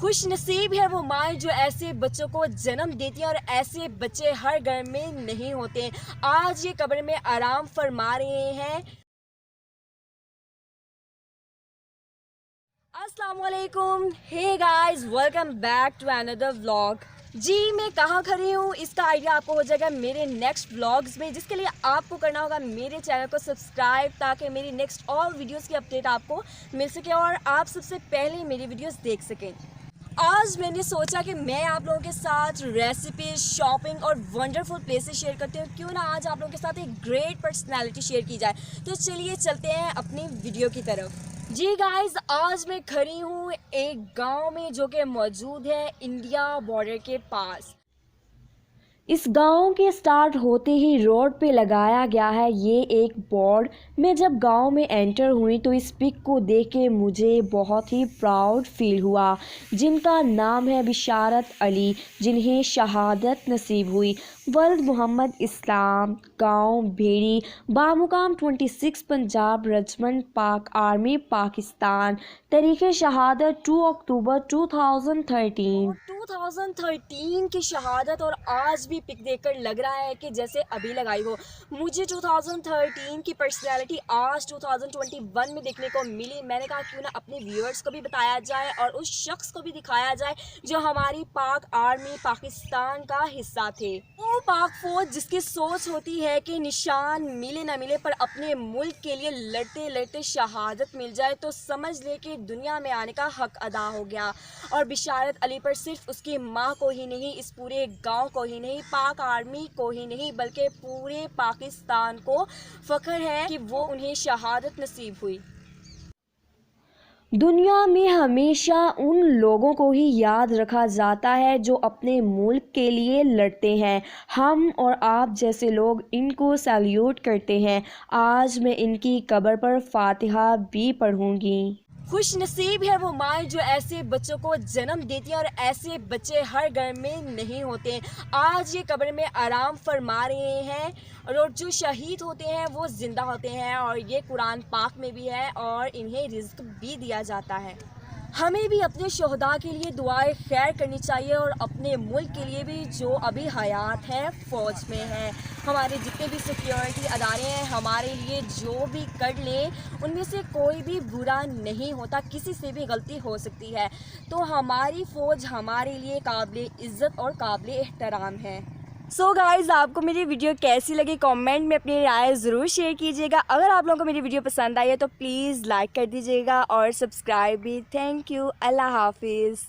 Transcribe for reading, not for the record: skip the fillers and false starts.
خوش نصیب ہے وہ مائیں جو ایسے بچوں کو جنم دیتی ہیں اور ایسے بچے ہر گھر میں نہیں ہوتے. آج یہ قبر میں آرام فرما رہے ہیں. السلام علیکم. Hey guys, welcome back to another vlog. جی میں کہاں کھڑی ہوں اس کا آئیڈیا آپ کو ہو جائے گا میرے نیکسٹ ولاگز میں، جس کے لیے آپ کو کرنا ہوگا میرے چینل کو سبسکرائب تاکہ میری نیکسٹ اور ویڈیوز کی اپڈیٹ آپ کو مل سکے اور آپ سب سے پہلے میری ویڈیوز دیکھ سکیں. آج میں نے سوچا کہ میں آپ لوگوں کے ساتھ ریسیپیز، شاپنگ اور ونڈرفل پلیسز شیئر کرتی ہوں. کیوں نہ آج آپ لوگوں کے ساتھ ایک گریٹ پرسنالٹی شیئر کی جائے. تو چلیے چلتے ہیں اپنی ویڈیو کی طرف. جی گائز، آج میں کھڑی ہوں ایک گاؤں میں جو کہ موجود ہے انڈیا بارڈر کے پاس. اس گاؤں کے سٹارٹ ہوتے ہی روڈ پہ لگایا گیا ہے یہ ایک بورڈ. میں جب گاؤں میں انٹر ہوئی تو اس پک کو دیکھ کے مجھے بہت ہی پراؤڈ فیل ہوا، جن کا نام ہے بشارت علی، جنہیں شہادت نصیب ہوئی. ولد محمد اسلام، گاؤں بھیڑی، بامقام 26 پنجاب ریجمنٹ، پاک آرمی پاکستان. تاریخ شہادت 2 اکتوبر 2013. 2013 کی شہادت، اور آج بھی پک دیکھ کر لگ رہا ہے کہ جیسے ابھی لگائی ہو. مجھے 2013 کی پرسنالٹی آج 2021 میں دیکھنے کو ملی. میں نے کہا کیوں نہ اپنے ویورز کو بھی بتایا جائے اور اس شخص کو بھی دکھایا جائے جو ہماری پاک آرمی پاکستان کا حصہ تھے. وہ پاک فوج جس کی سوچ ہوتی ہے کہ نشان ملے نہ ملے پر اپنے ملک کے لیے لڑتے لڑتے شہادت مل جائے تو سمجھ لے کہ دنیا میں آنے کا حق ادا ہو گیا. اور بشارت علی پر صرف اس کی ماں کو ہی نہیں، اس پورے گاؤں کو ہی نہیں، پاک آرمی کو ہی نہیں بلکہ پورے پاکستان کو فخر ہے کہ وہ انہیں شہادت نصیب ہوئی. دنیا میں ہمیشہ ان لوگوں کو ہی یاد رکھا جاتا ہے جو اپنے ملک کے لیے لڑتے ہیں. ہم اور آپ جیسے لوگ ان کو سیلیوٹ کرتے ہیں. آج میں ان کی قبر پر فاتحہ بھی پڑھوں گی. خوش نصیب ہے وہ مائیں جو ایسے بچوں کو جنم دیتی ہیں اور ایسے بچے ہر گھر میں نہیں ہوتے. آج یہ قبر میں آرام فرما رہے ہیں اور جو شہید ہوتے ہیں وہ زندہ ہوتے ہیں، اور یہ قرآن پاک میں بھی ہے اور انہیں رزق بھی دیا جاتا ہے. ہمیں بھی اپنے شہداء کے لیے دعائیں خیر کرنی چاہیے اور اپنے ملک کے لیے بھی جو ابھی حیات ہے، فوج میں ہے، ہمارے جتنے بھی سیکیورٹی ادارے ہیں ہمارے لیے جو بھی کر لیں ان میں سے کوئی بھی برا نہیں ہوتا، کسی سے بھی غلطی ہو سکتی ہے. تو ہماری فوج ہمارے لیے قابل عزت اور قابل احترام ہے. سو گائز، آپ کو میری ویڈیو کیسی لگی کامنٹ میں اپنی رائے ضرور شیئر کیجیے گا. اگر آپ لوگوں کو میری ویڈیو پسند آئی ہے تو پلیز لائک کر دیجیے گا اور سبسکرائب بھی. Thank you. اللہ حافظ.